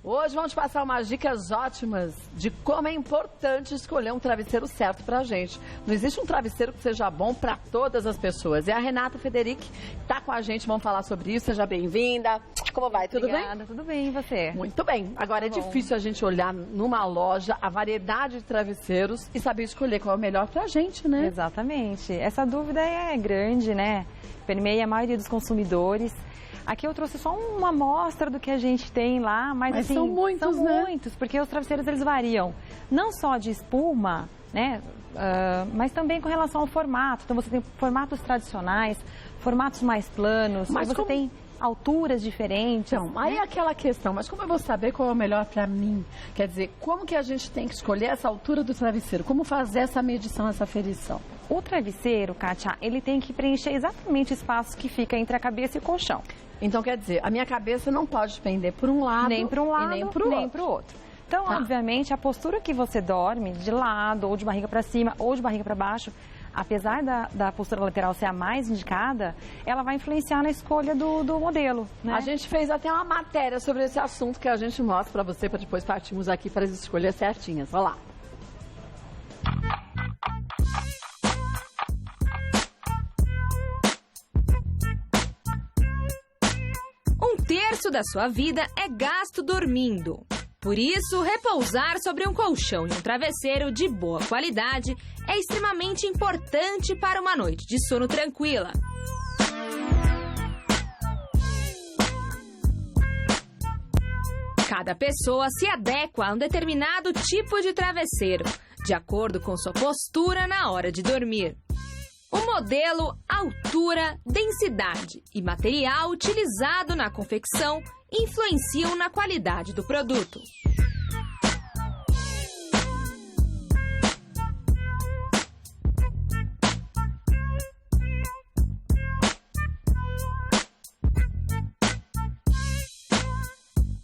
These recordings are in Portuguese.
Hoje vamos te passar umas dicas ótimas de como é importante escolher um travesseiro certo pra gente. Não existe um travesseiro que seja bom pra todas as pessoas. E a Renata Federici tá com a gente, vamos falar sobre isso. Seja bem-vinda. Como vai? Tudo Obrigada, bem? Tudo bem, e você? Muito bem. Agora é difícil a gente olhar numa loja a variedade de travesseiros e saber escolher qual é o melhor pra gente, né? Exatamente. Essa dúvida é grande, né? Permeia a maioria dos consumidores. Aqui eu trouxe só uma amostra do que a gente tem lá, mas assim, são muitos, né? Muitos, porque os travesseiros eles variam, não só de espuma, né, mas também com relação ao formato. Então você tem formatos tradicionais, formatos mais planos, mas você tem alturas diferentes. Então, aí é aquela questão, mas como eu vou saber qual é o melhor pra mim? Quer dizer, como que a gente tem que escolher essa altura do travesseiro? Como fazer essa medição, essa aferição? O travesseiro, Kátia, ele tem que preencher exatamente o espaço que fica entre a cabeça e o colchão. Então, quer dizer, a minha cabeça não pode pender por um lado, nem para um lado, e nem para o outro. Então, obviamente, a postura que você dorme, de lado, ou de barriga para cima, ou de barriga para baixo, apesar da postura lateral ser a mais indicada, ela vai influenciar na escolha do modelo, né? A gente fez até uma matéria sobre esse assunto que a gente mostra para você, para depois partirmos aqui para as escolhas certinhas. Olha lá. Um terço da sua vida é gasto dormindo. Por isso, repousar sobre um colchão e um travesseiro de boa qualidade é extremamente importante para uma noite de sono tranquila. Cada pessoa se adequa a um determinado tipo de travesseiro, de acordo com sua postura na hora de dormir. O modelo, altura, densidade e material utilizado na confecção influenciam na qualidade do produto.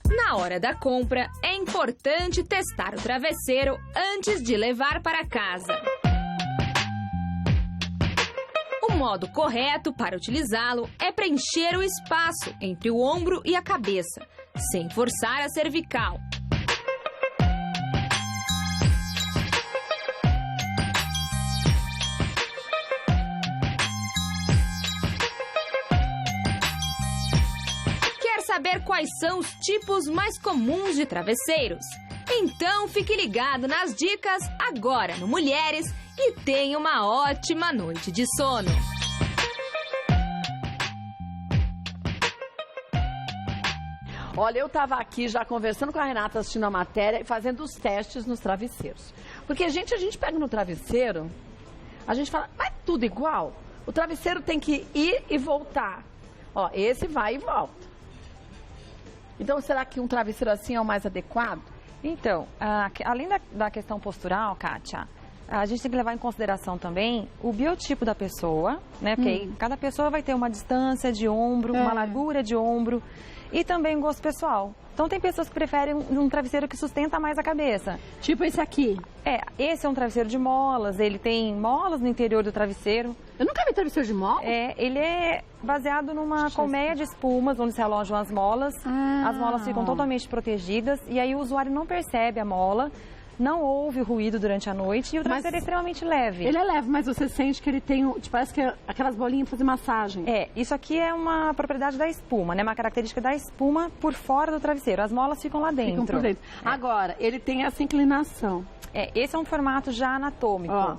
Na hora da compra, é importante testar o travesseiro antes de levar para casa. O modo correto para utilizá-lo é preencher o espaço entre o ombro e a cabeça, sem forçar a cervical. Quer saber quais são os tipos mais comuns de travesseiros? Então fique ligado nas dicas agora no Mulheres e tenha uma ótima noite de sono. Olha, eu estava aqui já conversando com a Renata, assistindo a matéria e fazendo os testes nos travesseiros. Porque, gente, a gente pega no travesseiro, a gente fala, mas tudo igual? O travesseiro tem que ir e voltar. Ó, esse vai e volta. Então, será que um travesseiro assim é o mais adequado? Então, além da questão postural, Kátia, a gente tem que levar em consideração também o biotipo da pessoa, né? Porque aí cada pessoa vai ter uma distância de ombro, uma largura de ombro e também o gosto pessoal. Então tem pessoas que preferem um travesseiro que sustenta mais a cabeça. Tipo esse aqui. Esse é um travesseiro de molas, ele tem molas no interior do travesseiro. Eu nunca vi travesseiro de mola. Ele é baseado numa colmeia de espumas, onde se alojam as molas. As molas ficam totalmente protegidas e aí o usuário não percebe a mola, não ouve o ruído durante a noite e o travesseiro é extremamente leve. Ele é leve, mas você sente que ele tem, parece que aquelas bolinhas para fazer massagem. Isso aqui é uma propriedade da espuma, né? Uma característica da espuma por fora do travesseiro. As molas ficam lá dentro. Ficam por dentro. Agora, ele tem essa inclinação. Esse é um formato já anatômico. Ó,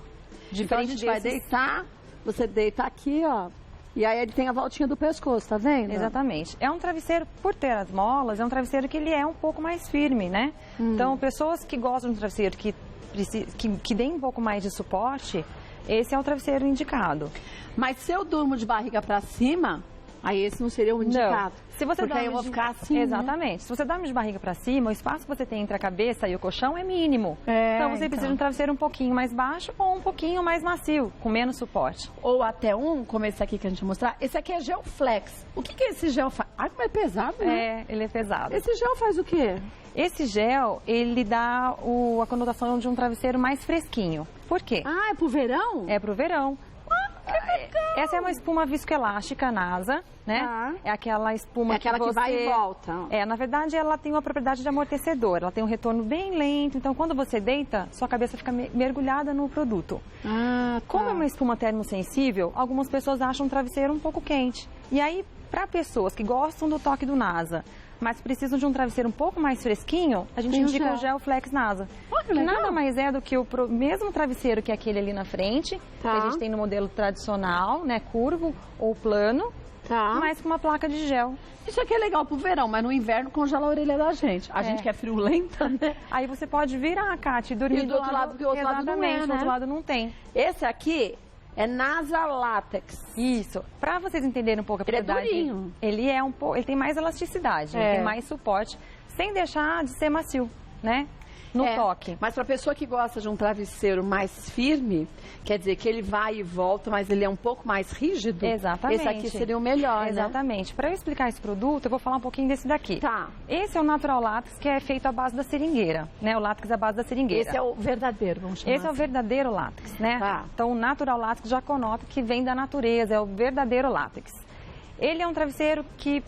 então a gente vai deitar, você deita aqui, ó. E aí ele tem a voltinha do pescoço, tá vendo? Exatamente. É um travesseiro, por ter as molas, é um travesseiro que ele é um pouco mais firme, né? Então, pessoas que gostam de um travesseiro que dê um pouco mais de suporte, esse é o travesseiro indicado. Mas se eu durmo de barriga pra cima, aí esse não seria o indicado. Não. Se você porque aí eu vou ficar assim, exatamente. Né? Se você dorme de barriga para cima, o espaço que você tem entre a cabeça e o colchão é mínimo. Então você precisa de um travesseiro um pouquinho mais baixo ou um pouquinho mais macio, com menos suporte. Ou até como esse aqui que a gente vai mostrar. Esse aqui é gel flex. O que esse gel faz? Ah, como é pesado, né? Ele é pesado. Esse gel faz o quê? Esse gel, ele dá a conotação de um travesseiro mais fresquinho. Por quê? Ah, é pro verão? É pro verão. legal. Essa é uma espuma viscoelástica NASA, né? Tá. É aquela espuma É aquela que vai e volta. Na verdade, ela tem uma propriedade de amortecedor. Ela tem um retorno bem lento. Então, quando você deita, sua cabeça fica mergulhada no produto. Ah, tá. Como é uma espuma termosensível, algumas pessoas acham o travesseiro um pouco quente. E aí, para pessoas que gostam do toque do NASA, mas precisam de um travesseiro um pouco mais fresquinho, a gente indica o Gel Flex NASA. Que legal. Nada mais é do que o mesmo travesseiro que aquele ali na frente, que a gente tem no modelo tradicional, né, curvo ou plano, mas com uma placa de gel. Isso aqui é legal pro verão, mas no inverno congela a orelha da gente. A gente que é friolenta, né? Aí você pode virar, Kátia, e dormir do outro lado, porque o outro lado não é, né? do outro lado não tem. Esse aqui é NASA Látex. Isso. Para vocês entenderem um pouco a propriedade, ele é durinho. Ele tem mais elasticidade, ele tem mais suporte, sem deixar de ser macio, né? No toque. Mas para pessoa que gosta de um travesseiro mais firme, quer dizer que ele vai e volta, mas ele é um pouco mais rígido. Exatamente. Esse aqui seria o melhor, Exatamente. né? Para eu explicar esse produto, eu vou falar um pouquinho desse daqui. Tá. Esse é o Natural Látex, que é feito à base da seringueira, né? O látex à base da seringueira. Esse é o verdadeiro, vamos chamar Esse é o verdadeiro látex, né? Tá. Então, o Natural Látex já conota que vem da natureza, é o verdadeiro látex. Ele é um travesseiro que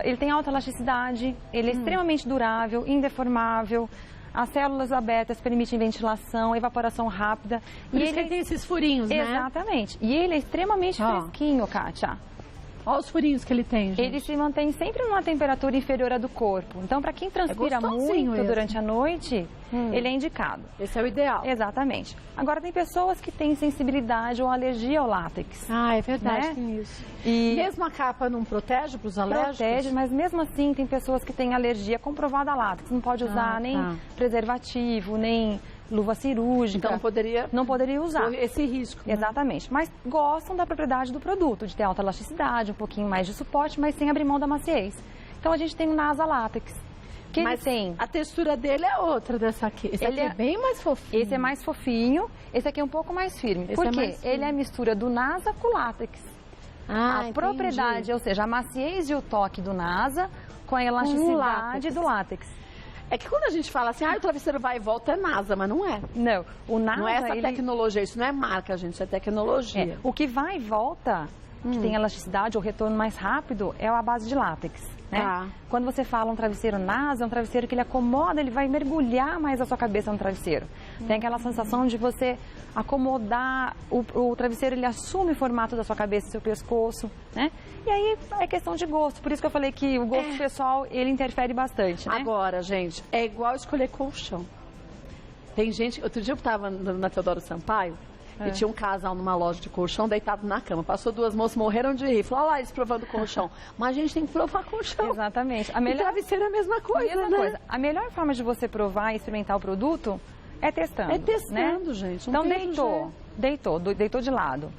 ele tem alta elasticidade, ele é extremamente durável, indeformável. As células abertas permitem ventilação, evaporação rápida. Por isso que ele tem esses furinhos, né? Exatamente. E ele é extremamente fresquinho, Kátia. Olha os furinhos que ele tem, gente. Ele se mantém sempre numa temperatura inferior à do corpo. Então, para quem transpira muito durante a noite, ele é indicado. Esse é o ideal. Exatamente. Agora, tem pessoas que têm sensibilidade ou alergia ao látex. Ah, é verdade, né? tem isso. E mesmo a capa não protege para os alérgicos? protege, mas mesmo assim tem pessoas que têm alergia comprovada a látex. Não pode usar nem preservativo, nem luva cirúrgica. Então não poderia usar. Esse risco. Né? Exatamente. Mas gostam da propriedade do produto, de ter alta elasticidade, um pouquinho mais de suporte, mas sem abrir mão da maciez. Então a gente tem o NASA Látex. Que mas ele tem. A textura dele é outra dessa aqui. Esse aqui é bem mais fofinho. Esse é mais fofinho, esse aqui é um pouco mais firme. Por quê? Ele é a mistura do NASA com o látex. A propriedade, ou seja, a maciez e o toque do NASA com a elasticidade do látex. É que quando a gente fala assim, o travesseiro vai e volta, é NASA, mas não é. Não, o NASA... Não é essa tecnologia, isso não é marca, gente, isso é tecnologia. O que vai e volta, que tem elasticidade ou retorno mais rápido, é a base de látex, né? Quando você fala um travesseiro NASA, é um travesseiro que ele acomoda, ele vai mergulhar mais a sua cabeça no travesseiro. Tem aquela sensação de você acomodar, o travesseiro ele assume o formato da sua cabeça, do seu pescoço, né? E aí é questão de gosto, por isso que eu falei que o gosto pessoal, ele interfere bastante, né? Agora, gente, é igual escolher colchão. Tem gente, outro dia eu estava na Teodoro Sampaio, e tinha um casal numa loja de colchão deitado na cama. Passou duas moças, morreram de rir. Falou, olha lá eles provando colchão. Mas a gente tem que provar colchão. Exatamente. E travesseiro é a mesma coisa, né? A melhor forma de você provar e experimentar o produto é testando. É testando, né? gente. Então deitou de lado.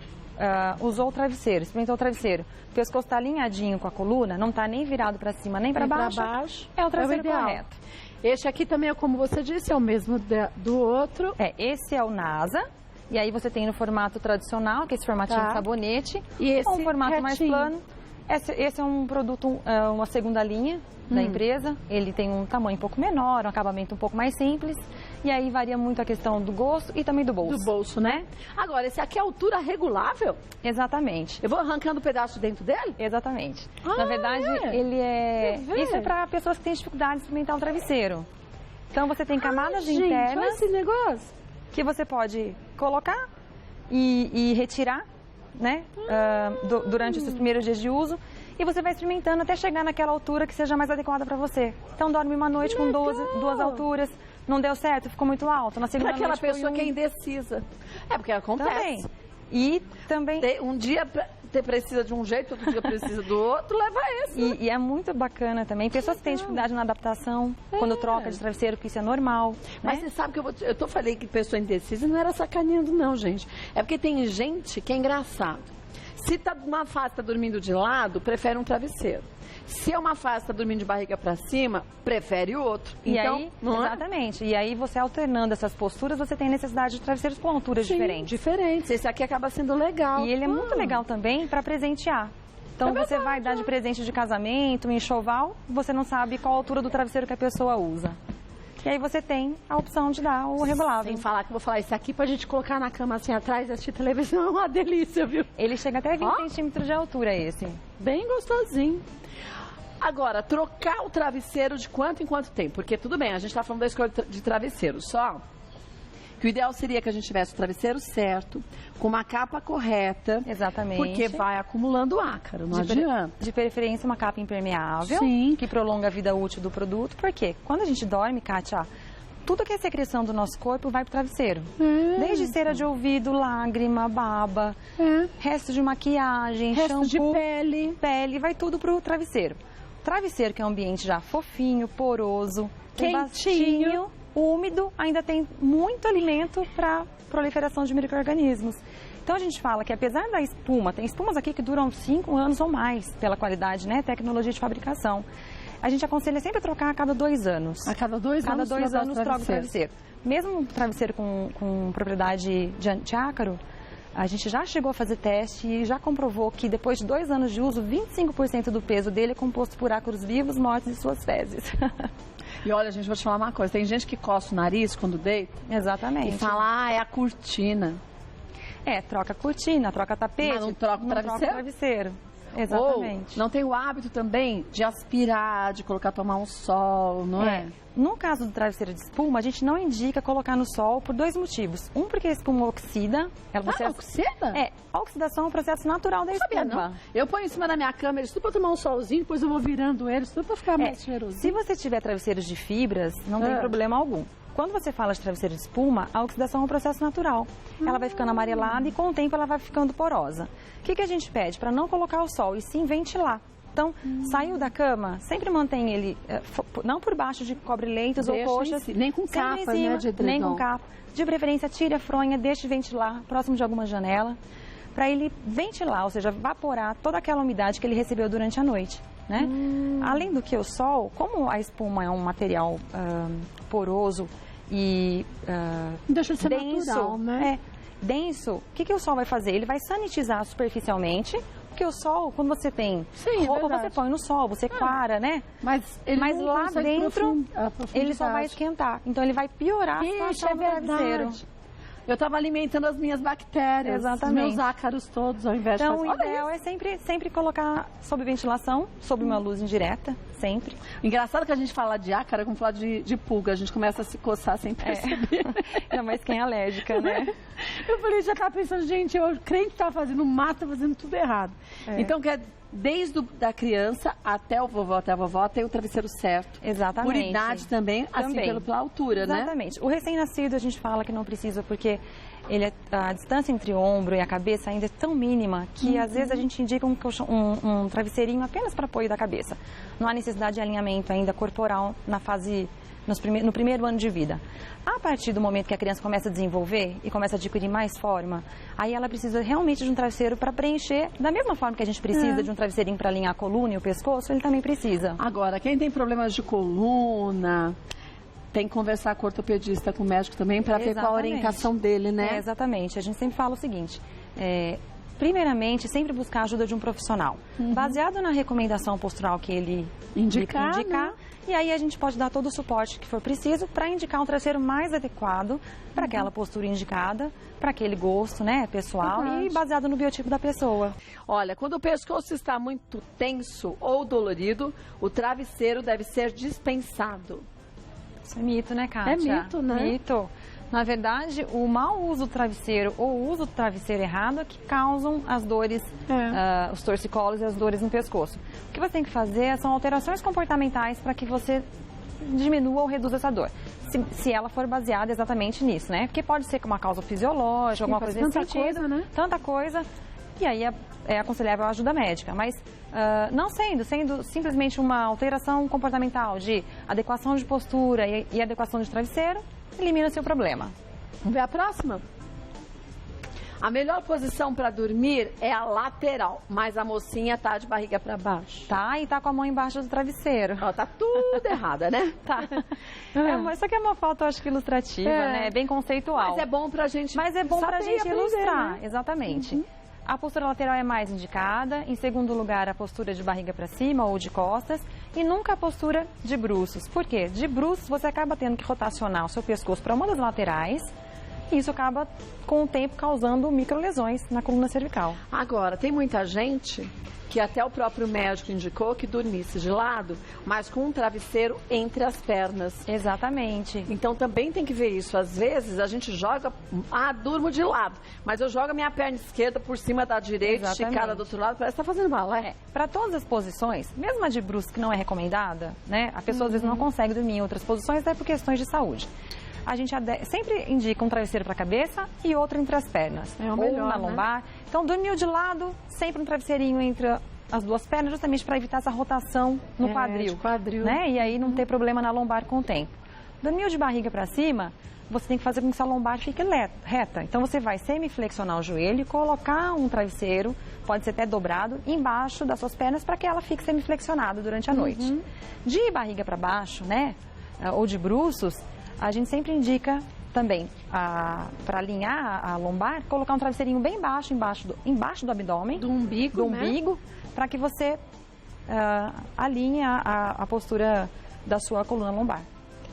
Usou o travesseiro, experimentou o travesseiro. O pescoço está alinhadinho com a coluna, não está nem virado para cima nem para baixo. É o travesseiro correto. Este aqui também é como você disse, é o mesmo do outro. Esse é o NASA. E aí você tem no formato tradicional, que é esse formatinho de sabonete. E esse um formato mais plano. Esse é um produto, uma segunda linha da empresa. Ele tem um tamanho um pouco menor, um acabamento um pouco mais simples. E aí varia muito a questão do gosto e também do bolso. Do bolso, né? Agora, esse aqui é altura regulável? Exatamente. Eu vou arrancando um pedaço dentro dele? Exatamente. Na verdade, ele é... Isso é para pessoas que têm dificuldade de experimentar o travesseiro. Então, você tem camadas internas... Olha esse negócio. Que você pode colocar e retirar, né? Durante os seus primeiros dias de uso. E você vai experimentando até chegar naquela altura que seja mais adequada para você. Então, dorme uma noite com duas alturas. Não deu certo, ficou muito alto. Na segunda noite, aquela pessoa que é foi indecisa. É, porque acontece. Também. E também... Um dia você precisa de um jeito, outro dia precisa do outro, leva esse. E é muito bacana também. Pessoas que têm dificuldade na adaptação, quando troca de travesseiro, porque isso é normal. Mas você sabe que eu falei que pessoa indecisa não era sacaneando não, gente. É porque tem gente que é engraçado. Se tá numa fase tá dormindo de lado, prefere um travesseiro. Se é uma fase tá dormindo de barriga para cima, prefere o outro. E então, aí, exatamente. E aí você alternando essas posturas, você tem necessidade de travesseiros com alturas diferentes. Esse aqui acaba sendo legal. E ele é muito legal também para presentear. Então você vai dar de presente de casamento, um enxoval, você não sabe qual a altura do travesseiro que a pessoa usa. E aí você tem a opção de dar o regulável. Sem falar que eu vou falar, isso aqui pra gente colocar na cama assim atrás e assistir televisão é uma delícia, viu? Ele chega até 20 centímetros de altura, esse. Bem gostosinho. Agora, trocar o travesseiro de quanto em quanto tempo? Porque tudo bem, a gente tá falando da escolha de travesseiro, só que o ideal seria que a gente tivesse o travesseiro certo, com uma capa correta. Exatamente. Porque vai acumulando ácaro, não adianta. De preferência, uma capa impermeável, Sim. que prolonga a vida útil do produto. Porque quando a gente dorme, Kátia, tudo que é secreção do nosso corpo vai pro travesseiro. Desde cera de ouvido, lágrima, baba, resto de maquiagem, Resto de shampoo, pele, vai tudo pro travesseiro. Travesseiro, que é um ambiente já fofinho, poroso, quentinho, úmido, ainda tem muito alimento para proliferação de micro-organismos. Então a gente fala que apesar da espuma, tem espumas aqui que duram 5 anos ou mais pela qualidade, né, tecnologia de fabricação. A gente aconselha sempre a trocar a cada 2 anos. A cada 2 anos, troca o travesseiro. Mesmo um travesseiro com propriedade de antiácaro, a gente já chegou a fazer teste e já comprovou que depois de 2 anos de uso, 25% do peso dele é composto por ácaros vivos, mortos e suas fezes. E olha, gente, vou te falar uma coisa. Tem gente que coça o nariz quando deita. Exatamente. E fala, é a cortina. Troca a cortina, troca tapete. Mas não troca o travesseiro? Troca o travesseiro. Exatamente. Ou não tem o hábito também de aspirar, de colocar tomar um sol, não é? No caso do travesseiro de espuma, a gente não indica colocar no sol por 2 motivos. Um, porque a espuma oxida. Oxida? A oxidação é um processo natural da espuma. Não. Eu ponho em cima da minha cama, eles tudo pra tomar um solzinho, depois eu vou virando eles, tudo pra ficar mais cheiroso. Se você tiver travesseiros de fibras, não tem problema algum. Quando você fala de travesseiro de espuma, a oxidação é um processo natural. Ela vai ficando amarelada e com o tempo ela vai ficando porosa. O que a gente pede? Para não colocar o sol e sim ventilar. Então, saiu da cama, sempre mantém ele, não por baixo de cobre-leitos ou coxas. Nem com capa, cima, né, de edredom. Nem com capa. De preferência, tire a fronha, deixe ventilar próximo de alguma janela, para ele ventilar, ou seja, evaporar toda aquela umidade que ele recebeu durante a noite. Né? Além do que o sol, como a espuma é um material poroso e deixa de ser denso, natural, né? Denso, o que o sol vai fazer? Ele vai sanitizar superficialmente, porque o sol, quando você tem roupa, você põe no sol, você para, né? Mas lá dentro, ele só vai esquentar. Então, ele vai piorar a situação do travesseiro. Eu estava alimentando as minhas bactérias, exatamente, os meus ácaros todos, ao invés de Então, o ideal é sempre colocar sob ventilação, sob uma luz indireta, sempre. Engraçado que a gente fala de ácaro, como falar de pulga, a gente começa a se coçar sem perceber. Ainda mais quem é alérgica, né? Eu falei, já estava pensando, gente, o crente está fazendo mato, tá fazendo tudo errado. Então, desde da criança até o vovô, até a vovó, tem o travesseiro certo. Exatamente. Por idade também, assim, pela altura, né? Exatamente. O recém-nascido a gente fala que não precisa, porque a distância entre o ombro e a cabeça ainda é tão mínima que às vezes a gente indica um travesseirinho apenas para apoio da cabeça. Não há necessidade de alinhamento ainda corporal na fase, no primeiro ano de vida. A partir do momento que a criança começa a desenvolver e começa a adquirir mais forma, aí ela precisa realmente de um travesseiro para preencher, da mesma forma que a gente precisa de um travesseirinho para alinhar a coluna e o pescoço, ele também precisa. Agora, quem tem problemas de coluna, tem que conversar com o ortopedista, com o médico também, para ver qual a orientação dele, né? Exatamente. A gente sempre fala o seguinte, primeiramente, sempre buscar a ajuda de um profissional, baseado na recomendação postural que ele indicar, né? E aí a gente pode dar todo o suporte que for preciso para indicar um travesseiro mais adequado para aquela postura indicada, para aquele gosto, né, pessoal, e baseado no biotipo da pessoa. Olha, quando o pescoço está muito tenso ou dolorido, o travesseiro deve ser dispensado. Isso é mito, né, Kátia? É mito, né? Mito. Na verdade, o mau uso do travesseiro ou o uso do travesseiro errado é que causam as dores, os torcicolos e as dores no pescoço. O que você tem que fazer são alterações comportamentais para que você diminua ou reduza essa dor. Se ela for baseada exatamente nisso, né? Porque pode ser uma causa fisiológica, alguma coisa nesse sentido. Coisa, né? Tanta coisa. E aí é aconselhável a ajuda médica. Mas não sendo simplesmente uma alteração comportamental de adequação de postura e adequação de travesseiro, elimina-se o problema. Vamos ver a próxima? A melhor posição para dormir é a lateral, mas a mocinha tá de barriga para baixo. Tá, e tá com a mão embaixo do travesseiro. Ó, tá tudo errada, né? Tá. Isso aqui é uma foto, acho que ilustrativa, né? Bem conceitual. Mas é bom pra gente ilustrar, né? Exatamente. A postura lateral é mais indicada. Em segundo lugar, a postura de barriga para cima ou de costas. E nunca a postura de bruços. Por quê? De bruços você acaba tendo que rotacionar o seu pescoço para uma das laterais e isso acaba, com o tempo, causando microlesões na coluna cervical. Agora, tem muita gente que até o próprio médico indicou que dormisse de lado, mas com um travesseiro entre as pernas. Exatamente. Então também tem que ver isso. Às vezes a gente joga, durmo de lado, mas eu jogo a minha perna esquerda por cima da direita, Exatamente. esticada do outro lado, parece que tá fazendo balé. Para todas as posições, mesmo a de bruços que não é recomendada, né? A pessoa às vezes não consegue dormir em outras posições, até por questões de saúde. A gente sempre indica um travesseiro para a cabeça e outro entre as pernas. É o melhor, ou na né? lombar. Então, dormiu de lado, sempre um travesseirinho entre as duas pernas, justamente para evitar essa rotação no quadril. De quadril. Né? E aí não ter problema na lombar com o tempo. Dormiu de barriga para cima, você tem que fazer com que essa lombar fique reta. Então, você vai semiflexionar o joelho e colocar um travesseiro, pode ser até dobrado, embaixo das suas pernas para que ela fique semiflexionada durante a noite. De barriga para baixo, né? Ou de bruços, a gente sempre indica também, para alinhar a lombar, colocar um travesseirinho bem baixo, embaixo do abdômen. Do umbigo, para que você alinhe a postura da sua coluna lombar.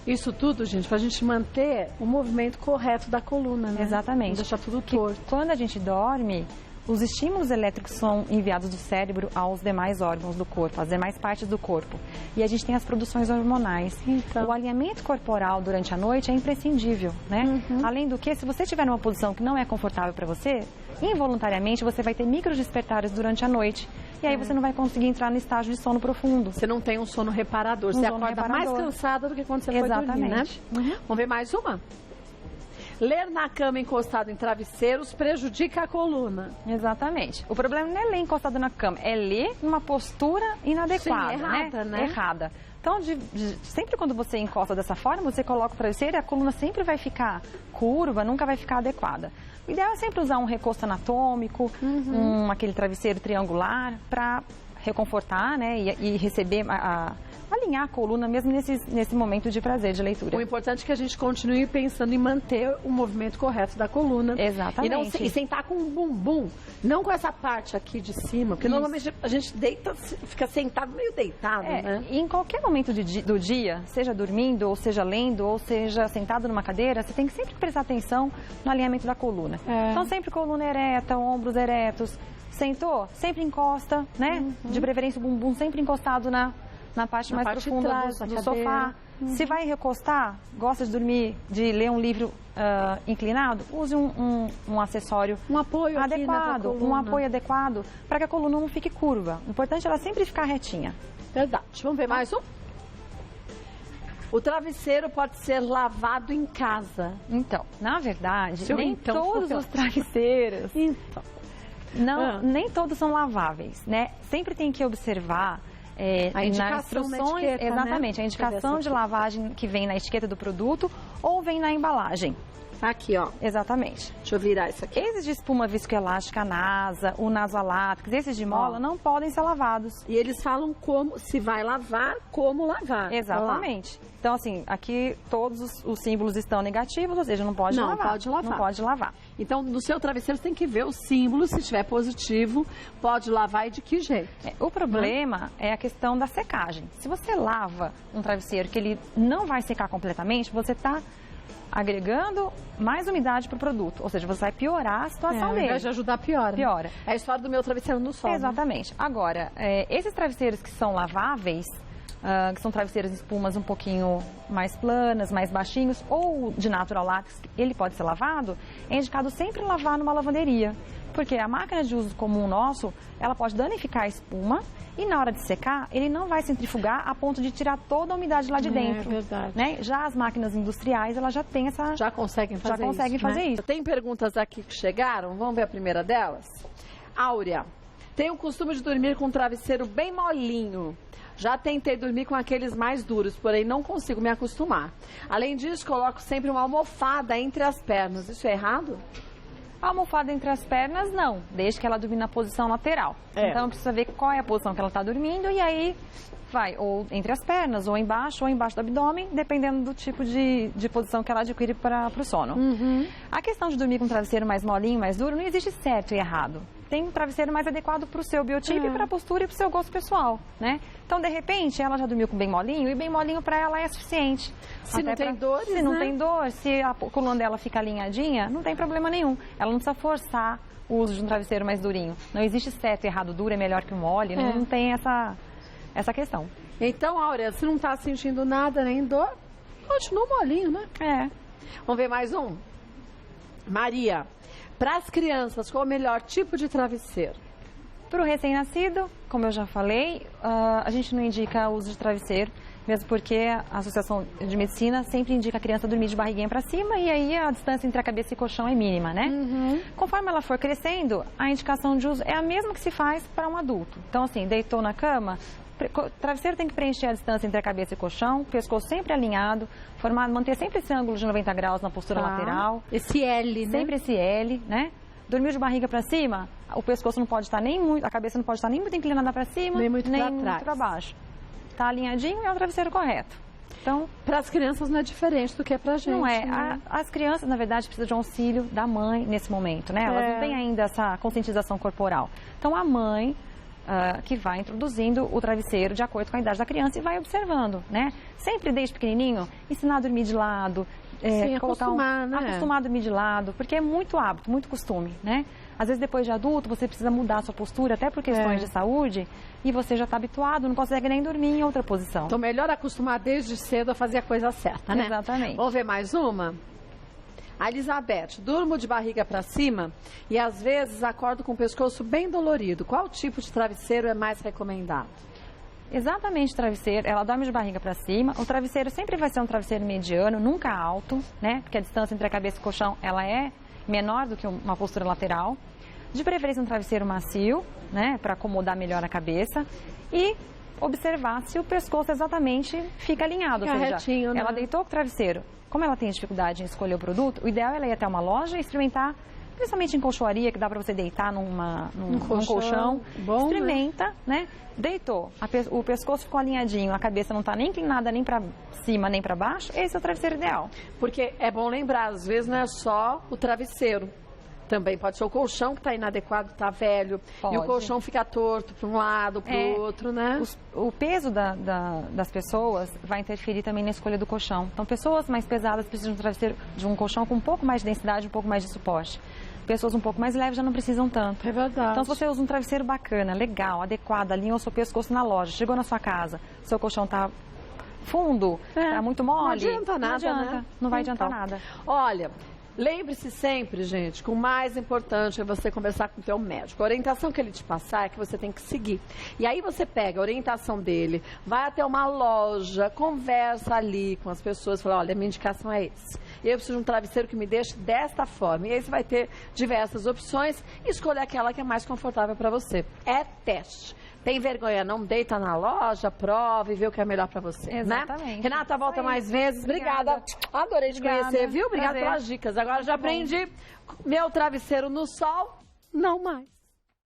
Isso tudo, gente, pra gente manter o movimento correto da coluna, né? Exatamente. Não deixar tudo torto. Quando a gente dorme, os estímulos elétricos são enviados do cérebro aos demais órgãos do corpo, às demais partes do corpo. E a gente tem as produções hormonais. Então. O alinhamento corporal durante a noite é imprescindível, né? Além do que, se você estiver numa posição que não é confortável para você, involuntariamente você vai ter micro despertares durante a noite. E aí você não vai conseguir entrar no estágio de sono profundo. Você não tem um sono reparador. Você sono acorda mais reparador. cansada do que quando você foi dormir, né? Vamos ver mais uma? Ler na cama encostado em travesseiros prejudica a coluna. Exatamente. O problema não é ler encostado na cama, é ler numa postura inadequada, Sim, errada, né? Errada. Então, sempre quando você encosta dessa forma, você coloca o travesseiro e a coluna sempre vai ficar curva, nunca vai ficar adequada. O ideal é sempre usar um recosto anatômico, aquele travesseiro triangular, para reconfortar, né, e receber, alinhar a coluna mesmo nesse momento de prazer de leitura. O importante é que a gente continue pensando em manter o movimento correto da coluna. Exatamente. E sentar com um bumbum, não com essa parte aqui de cima, porque normalmente a gente deita, fica sentado meio deitado, né? E em qualquer momento do dia, seja dormindo, ou seja lendo, ou seja sentado numa cadeira, você tem que sempre prestar atenção no alinhamento da coluna. Então, sempre coluna ereta, ombros eretos. Sentou? Sempre encosta, né? De preferência o bumbum sempre encostado na parte mais profunda do sofá. Se vai recostar, gosta de dormir, de ler um livro inclinado, use um acessório apoio adequado, um apoio adequado, para que a coluna não fique curva. O importante é ela sempre ficar retinha. Verdade. Vamos ver mais um? O travesseiro pode ser lavado em casa. Então, na verdade, nem então todos os travesseiros... Nem todos são laváveis, né? Sempre tem que observar a indicação nas instruções, na etiqueta, exatamente, né? a indicação de lavagem que vem na etiqueta do produto ou vem na embalagem. Aqui, ó. Exatamente. Deixa eu virar isso aqui. Esses de espuma viscoelástica NASA, o Nasolátex, esses de mola não podem ser lavados. E eles falam se vai lavar, como lavar. Exatamente. Então, assim, aqui todos os símbolos estão negativos, ou seja, não pode lavar. Não pode lavar. Então, no seu travesseiro, você tem que ver os símbolos, se estiver positivo, pode lavar e de que jeito. O problema é a questão da secagem. Se você lava um travesseiro que ele não vai secar completamente, você está agregando mais umidade para o produto. Ou seja, você vai piorar a situação dele. Ao invés de ajudar, piora. Piora. É a história do meu travesseiro no sol. Exatamente. Né? Agora, esses travesseiros que são laváveis, que são travesseiros de espumas um pouquinho mais planas, mais baixinhos, ou de natural látex, ele pode ser lavado, é indicado sempre lavar numa lavanderia. Porque a máquina de uso comum nosso, ela pode danificar a espuma e na hora de secar, ele não vai centrifugar a ponto de tirar toda a umidade lá de dentro. É verdade. Né? Já as máquinas industriais, elas já têm essa... Já conseguem fazer isso. Tem perguntas aqui que chegaram, vamos ver a primeira delas? Áurea, tenho o costume de dormir com um travesseiro bem molinho. Já tentei dormir com aqueles mais duros, porém não consigo me acostumar. Além disso, coloco sempre uma almofada entre as pernas. Isso é errado? A almofada entre as pernas, não, desde que ela dormir na posição lateral. Então, precisa ver qual é a posição que ela está dormindo e aí vai ou entre as pernas, ou embaixo do abdômen, dependendo do tipo de posição que ela adquire para o sono. A questão de dormir com um travesseiro mais molinho, mais duro, não existe certo e errado. tem um travesseiro mais adequado para o seu biotipo e para a postura e para o seu gosto pessoal, né? Então, de repente, ela já dormiu com bem molinho e bem molinho para ela é suficiente. Se não tem dores, Se não tem dor, se a coluna dela fica alinhadinha, não tem problema nenhum. Ela não precisa forçar o uso de um travesseiro mais durinho. Não existe certo, errado, duro é melhor que o mole, não tem essa questão. Então, Áurea, se não tá sentindo nada, nem dor, continua molinho, né? É. Vamos ver mais um? Maria, para as crianças, qual o melhor tipo de travesseiro? Para o recém-nascido, como eu já falei, a gente não indica o uso de travesseiro, mesmo porque a Associação de Medicina sempre indica a criança dormir de barriguinha para cima e aí a distância entre a cabeça e o colchão é mínima, né? Conforme ela for crescendo, a indicação de uso é a mesma que se faz para um adulto. Então, assim, deitou na cama, o travesseiro tem que preencher a distância entre a cabeça e o colchão, pescoço sempre alinhado, manter sempre esse ângulo de 90 graus na postura lateral. Esse L, né? Sempre esse L, né? Dormiu de barriga para cima, o pescoço não pode estar nem muito, a cabeça não pode estar nem muito inclinada para cima, nem muito para baixo. Tá alinhadinho e é o travesseiro correto. Então, para as crianças não é diferente do que é pra gente. Não é. Né? As crianças, na verdade, precisam de um auxílio da mãe nesse momento, né? Elas não têm ainda essa conscientização corporal. Então, a mãe que vai introduzindo o travesseiro de acordo com a idade da criança e vai observando, né? Sempre desde pequenininho, ensinar a dormir de lado, sim, acostumar, né? Acostumar a dormir de lado, porque é muito hábito, muito costume, né? Às vezes, depois de adulto, você precisa mudar a sua postura, até por questões de saúde, e você já está habituado, não consegue nem dormir em outra posição. Então, melhor acostumar desde cedo a fazer a coisa certa, né? Exatamente. Vamos ver mais uma? A Elizabeth, durmo de barriga para cima e às vezes acordo com o pescoço bem dolorido. Qual tipo de travesseiro é mais recomendado? Exatamente, travesseiro. Ela dorme de barriga para cima. O travesseiro sempre vai ser um travesseiro mediano, nunca alto, né? Porque a distância entre a cabeça e o colchão, ela é menor do que uma postura lateral. De preferência um travesseiro macio, né? Para acomodar melhor a cabeça. E observar se o pescoço exatamente fica alinhado. Ou seja, retinho, né? Ela deitou com o travesseiro. Como ela tem dificuldade em escolher o produto, o ideal é ela ir até uma loja e experimentar, principalmente em colchoaria, que dá para você deitar num colchão. Bom, experimenta, né? Deitou, o pescoço ficou alinhadinho, a cabeça não está nem inclinada nem para cima nem para baixo, esse é o travesseiro ideal. Porque é bom lembrar, às vezes não é só o travesseiro. Também pode ser o colchão que está inadequado, está velho. Pode. E o colchão fica torto para um lado, para o outro, né? O peso das pessoas vai interferir também na escolha do colchão. Então, pessoas mais pesadas precisam de um travesseiro, de um colchão com um pouco mais de densidade, um pouco mais de suporte. Pessoas um pouco mais leves já não precisam tanto. É verdade. Então, se você usa um travesseiro bacana, legal, adequado, alinhou o seu pescoço na loja, chegou na sua casa, seu colchão está fundo, está muito mole. Não adianta nada, não adianta, né? Não vai adiantar nada. Olha, lembre-se sempre, gente, que o mais importante é você conversar com o teu médico. A orientação que ele te passar é que você tem que seguir. E aí você pega a orientação dele, vai até uma loja, conversa ali com as pessoas, fala, olha, minha indicação é esse. Eu preciso de um travesseiro que me deixe desta forma. E aí você vai ter diversas opções e escolher aquela que é mais confortável para você. É teste. Tem vergonha, não deita na loja, prova e vê o que é melhor para você. Exatamente. Né? Renata, volta mais vezes. Obrigada. Adorei te conhecer, viu? Obrigada pelas dicas. Agora já aprendi. Meu travesseiro no sol, não mais.